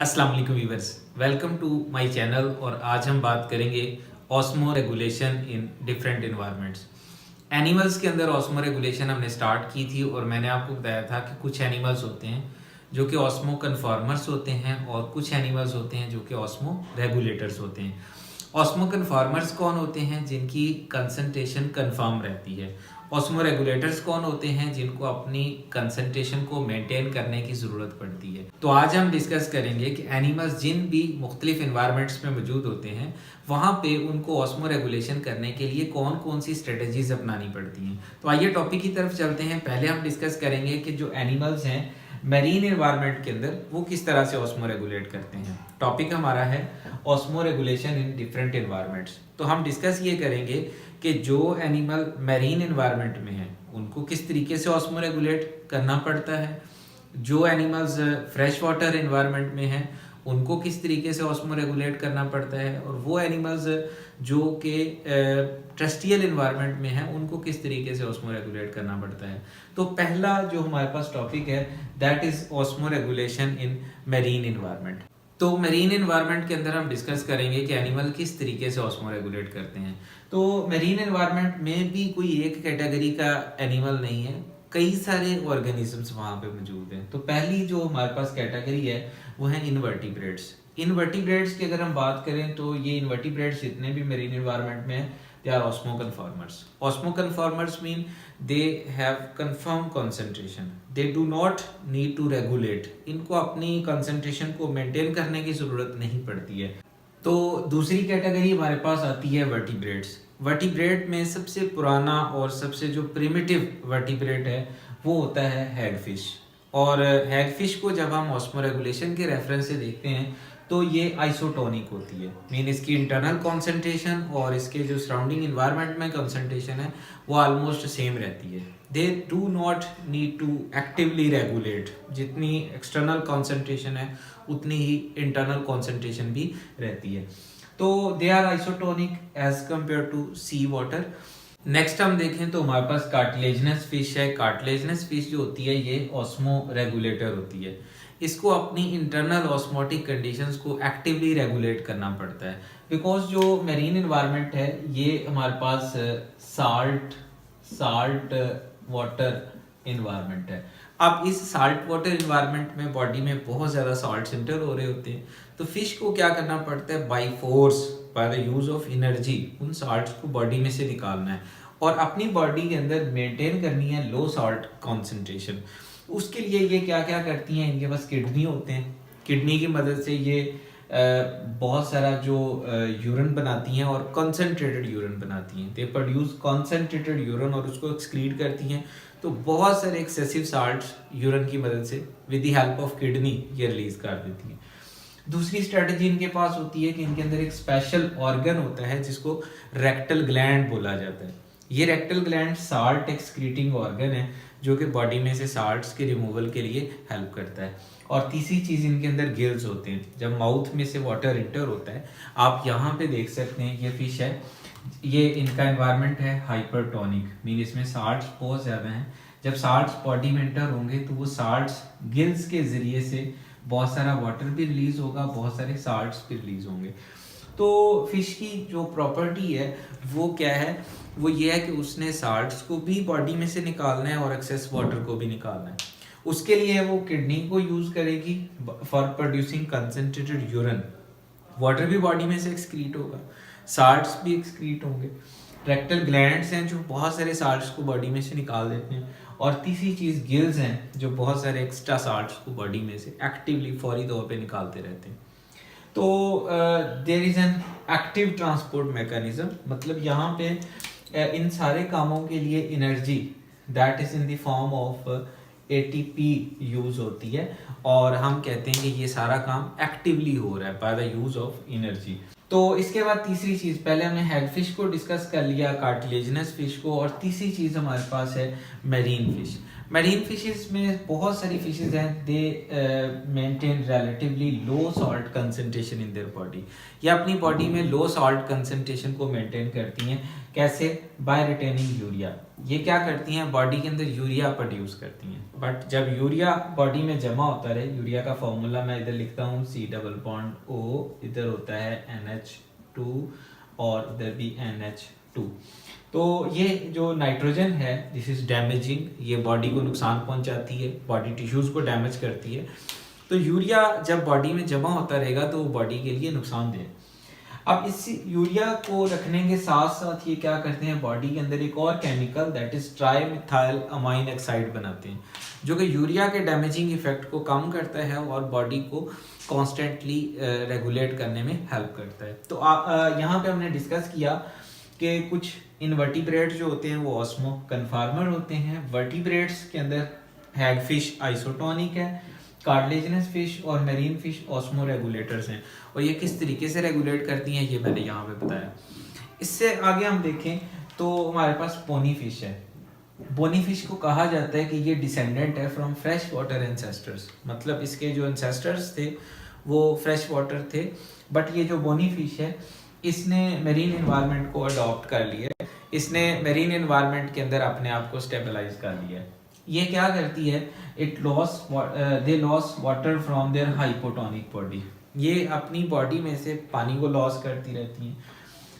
अस्सलाम वालेकुम viewers, welcome to my channel. और आज हम बात करेंगे osmoregulation in different environments. Animals के अंदर ऑस्मो रेगुलेशन हमने स्टार्ट की थी और मैंने आपको बताया था कि कुछ एनिमल्स होते हैं जो कि ऑस्मो कन्फॉर्मर्स होते हैं और कुछ एनिमल्स होते हैं जो कि ऑस्मो रेगुलेटर्स होते हैं। ऑस्मो कन्फॉर्मर्स कौन होते हैं? जिनकी कंसंट्रेशन कन्फर्म रहती है। ऑस्मो रेगुलेटर्स कौन होते हैं? जिनको अपनी कंसंट्रेशन को मेंटेन करने की ज़रूरत पड़ती है। तो आज हम डिस्कस करेंगे कि एनिमल्स जिन भी मुख्तलिफ इन्वायरमेंट्स में मौजूद होते हैं वहाँ पे उनको ऑस्मो रेगुलेशन करने के लिए कौन कौन सी स्ट्रेटजीज अपनानी पड़ती हैं। तो आइए टॉपिक की तरफ चलते हैं। पहले हम डिस्कस करेंगे कि जो एनिमल्स हैं मैरीन एनवायरनमेंट के अंदर वो किस तरह से ऑस्मो रेगुलेट करते हैं। टॉपिक हमारा है osmo regulation in different environments. तो हम डिस्कस ये करेंगे कि जो एनिमल मैरीन एनवायरनमेंट में है उनको किस तरीके से ऑस्मो रेगुलेट करना पड़ता है, जो एनिमल्स फ्रेश वाटर एनवायरनमेंट में हैं उनको किस तरीके से ऑस्मो रेगुलेट करना पड़ता है, और वो एनिमल्स जो कि टेरेस्ट्रियल एनवायरनमेंट में हैं उनको किस तरीके से ऑस्मो रेगुलेट करना पड़ता है। तो पहला जो हमारे पास टॉपिक है that is osmo regulation in marine environment. तो मैरीन एनवायरनमेंट के अंदर हम डिस्कस करेंगे कि एनिमल किस तरीके से ऑस्मो रेगुलेट करते हैं। तो मैरीन एनवायरनमेंट में भी कोई एक कैटेगरी का एनिमल नहीं है, कई सारे ऑर्गेनिजम्स वहाँ पे मौजूद हैं। तो पहली जो हमारे पास कैटेगरी है वो है इनवर्टिब्रेट्स। इनवर्टिब्रेट्स की अगर हम बात करें तो ये इनवर्टिब्रेट्स जितने भी मेरीन एनवायरनमेंट में हैं they are osmoconformers. Osmoconformers mean they have conform concentration, they do not need to regulate. इनको अपनी कंसंट्रेशन को मेंटेन करने की ज़रूरत नहीं पड़ती है। तो दूसरी कैटेगरी हमारे पास आती है वर्टिब्रेट्स। वर्टिब्रेट में सबसे पुराना और सबसे जो प्रिमिटिव वर्टिब्रेट है वो होता है हैगफिश। और हैगफिश को जब हम ऑस्मो रेगुलेशन के रेफरेंस से देखते हैं तो ये आइसोटोनिक होती है, मीन इसकी इंटरनल कॉन्सेंट्रेशन और इसके जो सराउंडिंग इन्वायरमेंट में कॉन्सेंट्रेशन है वो ऑलमोस्ट सेम रहती है। They do not need to actively regulate. जितनी एक्सटर्नल कॉन्सेंट्रेशन है उतनी ही इंटरनल कॉन्सेंट्रेशन भी रहती है। तो they are isotonic as compare to sea water. Next हम देखें तो हमारे पास कार्टिलेजिनस फिश है। कार्टिलेजिनस फिश जो होती है ये ऑस्मो रेगुलेटर होती है। इसको अपनी इंटरनल ऑस्मोटिक कंडीशंस को एक्टिवली रेगुलेट करना पड़ता है, बिकॉज जो मेरीन एनवायरनमेंट है ये हमारे पास साल्ट वाटर एनवायरनमेंट है। अब इस साल्ट वाटर एनवायरनमेंट में बॉडी में बहुत ज़्यादा साल्ट इंटर हो रहे होते हैं, तो फिश को क्या करना पड़ता है, by force, by the use of energy उन साल्ट्स को बॉडी में से निकालना है और अपनी बॉडी के अंदर मेंटेन करनी है लो साल्ट कॉन्सेंट्रेशन। उसके लिए ये क्या क्या करती हैं, इनके पास किडनी होते हैं। किडनी की मदद से ये बहुत सारा जो यूरिन बनाती हैं और कंसंट्रेटेड यूरिन बनाती हैं। दे प्रोड्यूस कंसंट्रेटेड यूरिन और उसको एक्सक्रीट करती हैं। तो बहुत सारे एक्सेसिव साल्ट्स यूरिन की मदद से with the help of kidney ये रिलीज कर देती हैं। दूसरी स्ट्रेटजी इनके पास होती है कि इनके अंदर एक स्पेशल ऑर्गन होता है जिसको रेक्टल ग्लैंड बोला जाता है। ये rectal gland salt excreting organ है जो कि बॉडी में से साल्ट्स के रिमूवल के लिए हेल्प करता है। और तीसरी चीज़ इनके अंदर गिल्स होते हैं। जब माउथ में से वाटर इंटर होता है, आप यहाँ पे देख सकते हैं ये फिश है, ये इनका एनवायरनमेंट है हाइपरटोनिक, मीन इसमें साल्ट्स बहुत ज़्यादा हैं। जब साल्ट्स बॉडी में इंटर होंगे तो वो साल्ट्स गिल्स के ज़रिए से बहुत सारा वाटर भी रिलीज होगा, बहुत सारे साल्ट्स भी रिलीज होंगे। तो फिश की जो प्रॉपर्टी है वो क्या है, वो ये है कि उसने साल्ट्स को भी बॉडी में से निकालना है और एक्सेस वाटर को भी निकालना है। उसके लिए वो किडनी को यूज़ करेगी for producing concentrated urine. Water भी बॉडी में से एक्सक्रीट होगा, साल्ट्स भी एक्सक्रीट होंगे। रेक्टल ग्लैंड्स हैं जो बहुत सारे साल्ट्स को बॉडी में से निकाल देते हैं। और तीसरी चीज़ गिल्स हैं जो बहुत सारे एक्स्ट्रा साल्ट्स को बॉडी में से एक्टिवली फौरी तौर पे निकालते रहते हैं। तो there is an active transport mechanism, मतलब यहाँ पे इन सारे कामों के लिए energy that is in the form of ATP use होती है और हम कहते हैं कि ये सारा काम एक्टिवली हो रहा है by the use of energy. तो इसके बाद तीसरी चीज़, पहले हमने हैगफिश को डिस्कस कर लिया, कार्टिलेजिनस फिश को, और तीसरी चीज़ हमारे पास है मैरीन फिश। मरीन फिशेस में बहुत सारी फिशेस हैं, they maintain relatively low salt concentration in their body. ये अपनी बॉडी में लो सॉल्ट कंसंट्रेशन को मेंटेन करती हैं। कैसे? By retaining urea. ये क्या करती हैं? बॉडी के अंदर यूरिया प्रोड्यूस करती हैं। बट जब यूरिया बॉडी में जमा होता रहे, यूरिया का फॉर्मूला मैं इधर लिखता हूँ, C डबल बॉन्ड O, इधर होता है NH2 और इधर भी NH2। तो ये जो नाइट्रोजन है दिस इज डैमेजिंग, ये बॉडी को नुकसान पहुंचाती है, बॉडी टिश्यूज को डैमेज करती है। तो यूरिया जब बॉडी में जमा होता रहेगा तो वो बॉडी के लिए नुकसानदेह। अब इस यूरिया को रखने के साथ साथ ये क्या करते हैं, बॉडी के अंदर एक और chemical that is trimethyl amine oxide बनाते हैं, जो कि यूरिया के डैमेजिंग इफेक्ट को कम करता है और बॉडी को कॉन्स्टेंटली रेगुलेट करने में हेल्प करता है। तो यहाँ पे हमने डिस्कस किया कि कुछ इनवर्टिब्रेट्स जो होते हैं वो ऑस्मो कन्फार्मर होते हैं। वर्टिब्रेट्स के अंदर हैगफिश आइसोटोनिक है, कार्टिलेजिनस फिश और मेरीन फिश ऑस्मो रेगुलेटर्स हैं, और ये किस तरीके से रेगुलेट करती हैं ये मैंने यहाँ पे बताया। इससे आगे हम देखें तो हमारे पास बोनी फिश है। बोनी फिश को कहा जाता है कि ये डिसेंडेंट है फ्रॉम फ्रेश वाटर एंसेस्टर्स, मतलब इसके जो एंसेस्टर्स थे वो फ्रेश वाटर थे, बट ये जो बोनी फिश है इसने मेरीन एनवायरनमेंट को अडॉप्ट कर लिया है, इसने मेरीन एनवायरनमेंट के अंदर अपने आप को स्टेबलाइज कर लिया है। ये क्या करती है, they loss water from their hypotonic body, ये अपनी बॉडी में से पानी को लॉस करती रहती हैं।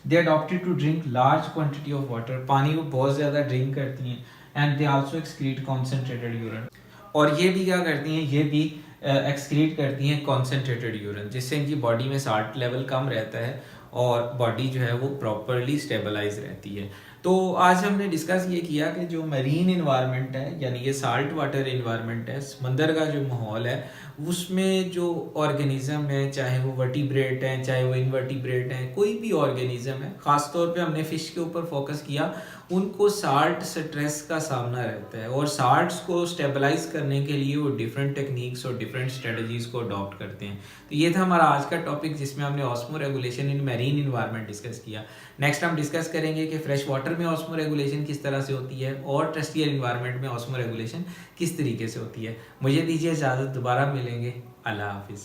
They adopted to drink large quantity of water, पानी को बहुत ज़्यादा ड्रिंक करती हैं। And they also excrete concentrated urine, और ये भी क्या करती हैं, ये भी एक्सक्रीट करती हैं कॉन्सेंट्रेटेड यूरिन, जिससे इनकी बॉडी में साल्ट लेवल कम रहता है और बॉडी जो है वो प्रॉपरली स्टेबलाइज रहती है। तो आज हमने डिस्कस ये किया कि जो मरीन इन्वायरमेंट है, यानी ये साल्ट वाटर इन्वायरमेंट है, समंदर का जो माहौल है, उसमें जो ऑर्गेनिज्म है, चाहे वो वर्टिब्रेट हैं चाहे वो इनवर्टिब्रेट हैं, कोई भी ऑर्गेनिज्म है, ख़ास तौर पे हमने फ़िश के ऊपर फोकस किया, उनको साल्ट स्ट्रेस का सामना रहता है, और साल्ट्स को स्टेबलाइज करने के लिए वो डिफरेंट टेक्निक्स और डिफरेंट स्ट्रेटजीज़ को अडॉप्ट करते हैं। तो ये था हमारा आज का टॉपिक, जिसमें हमने osmo regulation in marine environment discuss किया। नेक्स्ट हम डिस्कस करेंगे कि फ्रेश वाटर में ऑस्मो रेगुलेशन किस तरह से होती है और टेरेस्ट्रियल इन्वायरमेंट में ऑस्मो रेगुलेशन किस तरीके से होती है। मुझे दीजिए इजाज़त, दोबारा मिलेंगे। अल्लाह हाफिज़।